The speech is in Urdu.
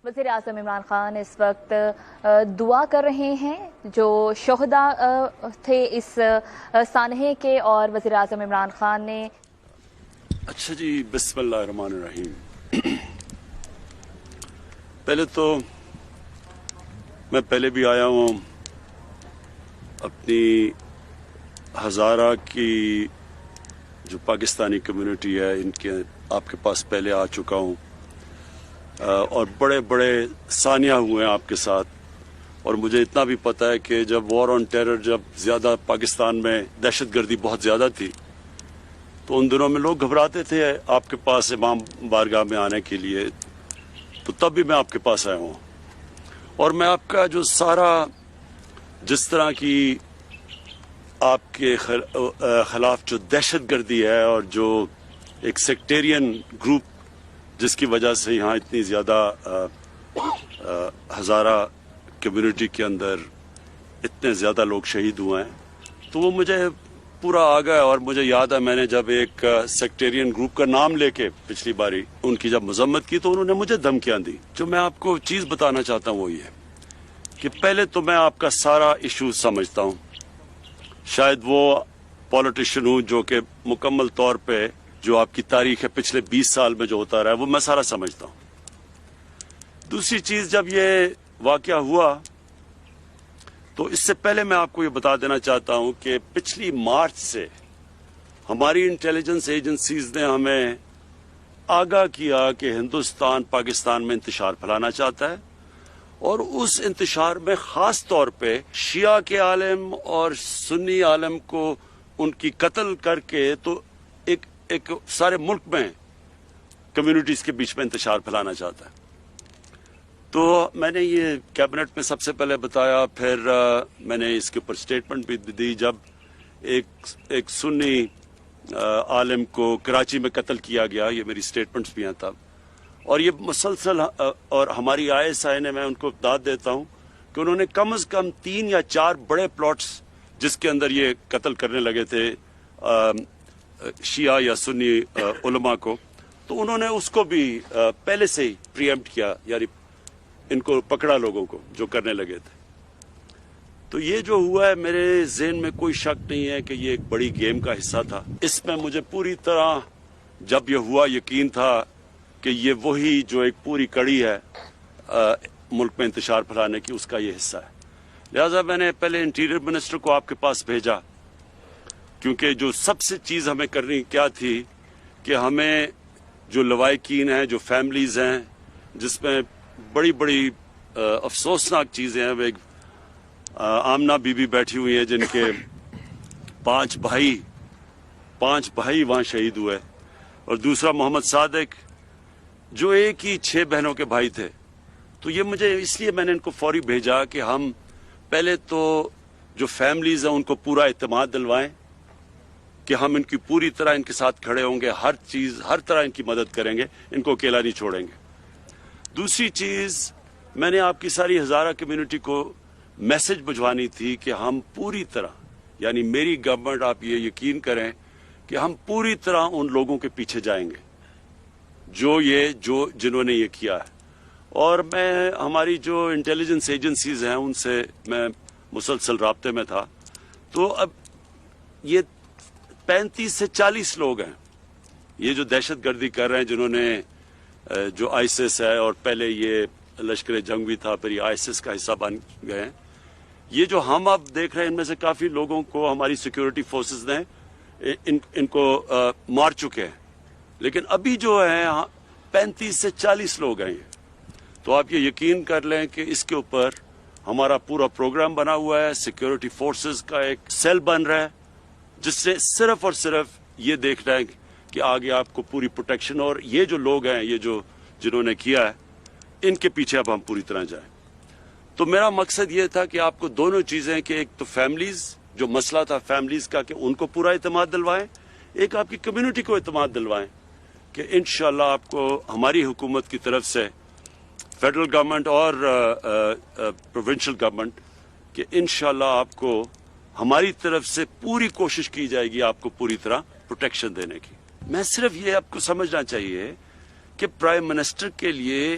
وزیر اعظم عمران خان اس وقت دعا کر رہے ہیں جو شہداء تھے اس سانحے کے، اور وزیر اعظم عمران خان نے اچھا جی، بسم اللہ الرحمن الرحیم۔ پہلے تو میں پہلے بھی آیا ہوں، اپنی ہزارہ کی جو پاکستانی کمیونٹی ہے ان کے آپ کے پاس پہلے آ چکا ہوں، اور بڑے بڑے ثانیہ ہوئے ہیں آپ کے ساتھ، اور مجھے اتنا بھی پتہ ہے کہ جب وار آن ٹیرر جب زیادہ پاکستان میں دہشت گردی بہت زیادہ تھی تو ان دنوں میں لوگ گھبراتے تھے آپ کے پاس امام بارگاہ میں آنے کے لیے، تو تب بھی میں آپ کے پاس آیا ہوں، اور میں آپ کا جو سارا جس طرح کی آپ کے خلاف جو دہشت گردی ہے اور جو ایک سیکٹیرین گروپ جس کی وجہ سے یہاں اتنی زیادہ ہزارہ کمیونٹی کے اندر اتنے زیادہ لوگ شہید ہوئے ہیں، تو وہ مجھے پورا آ گیا، اور مجھے یاد ہے میں نے جب ایک سیکٹیرین گروپ کا نام لے کے پچھلی باری ان کی جب مذمت کی تو انہوں نے مجھے دھمکیاں دی۔ جو میں آپ کو چیز بتانا چاہتا ہوں وہ یہ کہ پہلے تو میں آپ کا سارا ایشو سمجھتا ہوں، شاید وہ پولیٹیشین ہوں جو کہ مکمل طور پہ جو آپ کی تاریخ ہے پچھلے 20 سال میں جو ہوتا رہا ہے وہ میں سارا سمجھتا ہوں۔ دوسری چیز، جب یہ واقعہ ہوا تو اس سے پہلے میں آپ کو یہ بتا دینا چاہتا ہوں کہ پچھلی مارچ سے ہماری انٹیلیجنس ایجنسیز نے ہمیں آگاہ کیا کہ ہندوستان پاکستان میں انتشار پھیلانا چاہتا ہے، اور اس انتشار میں خاص طور پہ شیعہ کے عالم اور سنی عالم کو ان کی قتل کر کے تو ایک سارے ملک میں کمیونٹیز کے بیچ میں انتشار پھیلانا چاہتا ہے۔ تو میں نے یہ کیبنٹ میں سب سے پہلے بتایا، پھر میں نے اس کے اوپر سٹیٹمنٹ بھی دی جب ایک سنی عالم کو کراچی میں قتل کیا گیا، یہ میری سٹیٹمنٹس بھی ہیں تب، اور یہ مسلسل، اور ہماری آئی ایس آئی نے، میں ان کو داد دیتا ہوں کہ انہوں نے کم از کم 3 یا 4 بڑے پلاٹس جس کے اندر یہ قتل کرنے لگے تھے شیعہ یا سنی علماء کو، تو انہوں نے اس کو بھی پہلے سے ہی پریمپٹ کیا، یعنی ان کو پکڑا لوگوں کو جو کرنے لگے تھے۔ تو یہ جو ہوا ہے میرے ذہن میں کوئی شک نہیں ہے کہ یہ ایک بڑی گیم کا حصہ تھا۔ اس میں مجھے پوری طرح جب یہ ہوا یقین تھا کہ یہ وہی جو ایک پوری کڑی ہے ملک میں انتشار پھیلانے کی، اس کا یہ حصہ ہے۔ لہٰذا میں نے پہلے انٹیریئر منسٹر کو آپ کے پاس بھیجا، کیونکہ جو سب سے چیز ہمیں کرنی کیا تھی کہ ہمیں جو لوائقین ہیں، جو فیملیز ہیں جس میں بڑی بڑی افسوسناک چیزیں ہیں، ایک آمنہ بی بی بیٹھی ہوئی ہیں جن کے 5 بھائی وہاں شہید ہوئے، اور دوسرا محمد صادق جو ایک ہی 6 بہنوں کے بھائی تھے۔ تو یہ مجھے اس لیے میں نے ان کو فوری بھیجا کہ ہم پہلے تو جو فیملیز ہیں ان کو پورا اعتماد دلوائیں کہ ہم ان کی پوری طرح ان کے ساتھ کھڑے ہوں گے، ہر طرح ان کی مدد کریں گے، ان کو اکیلا نہیں چھوڑیں گے۔ دوسری چیز، میں نے آپ کی ساری ہزارہ کمیونٹی کو میسج بھجوانی تھی کہ ہم پوری طرح، یعنی میری گورنمنٹ، آپ یہ یقین کریں کہ ہم پوری طرح ان لوگوں کے پیچھے جائیں گے جنہوں نے یہ کیا ہے، اور میں ہماری جو انٹیلیجنس ایجنسیز ہیں ان سے میں مسلسل رابطے میں تھا۔ تو اب یہ 35 سے 40 لوگ ہیں یہ جو دہشت گردی کر رہے ہیں، جنہوں نے جو آئیسس ہے، اور پہلے یہ لشکر جنگ بھی تھا، پھر یہ آئیسس کا حصہ بن گئے ہیں۔ یہ جو ہم اب دیکھ رہے ہیں ان میں سے کافی لوگوں کو ہماری سیکیورٹی فورسز نے ان کو مار چکے ہیں، لیکن ابھی جو ہیں 35 سے 40 لوگ ہیں یہ۔ تو آپ یہ یقین کر لیں کہ اس کے اوپر ہمارا پورا پروگرام بنا ہوا ہے، سیکیورٹی فورسز کا ایک سیل بن رہا ہے جس سے صرف اور صرف یہ دیکھنا ہے کہ آگے آپ کو پوری پروٹیکشن، اور یہ جو لوگ ہیں یہ جنہوں نے کیا ہے ان کے پیچھے اب ہم پوری طرح جائیں۔ تو میرا مقصد یہ تھا کہ آپ کو دونوں چیزیں، کہ ایک تو فیملیز، جو مسئلہ تھا فیملیز کا، کہ ان کو پورا اعتماد دلوائیں، ایک آپ کی کمیونٹی کو اعتماد دلوائیں کہ انشاءاللہ آپ کو ہماری حکومت کی طرف سے، فیڈرل گورنمنٹ اور پروونشل گورنمنٹ، کہ انشاءاللہ آپ کو ہماری طرف سے پوری کوشش کی جائے گی آپ کو پوری طرح پروٹیکشن دینے کی۔ میں صرف یہ آپ کو سمجھنا چاہیے کہ پرائم منسٹر کے لیے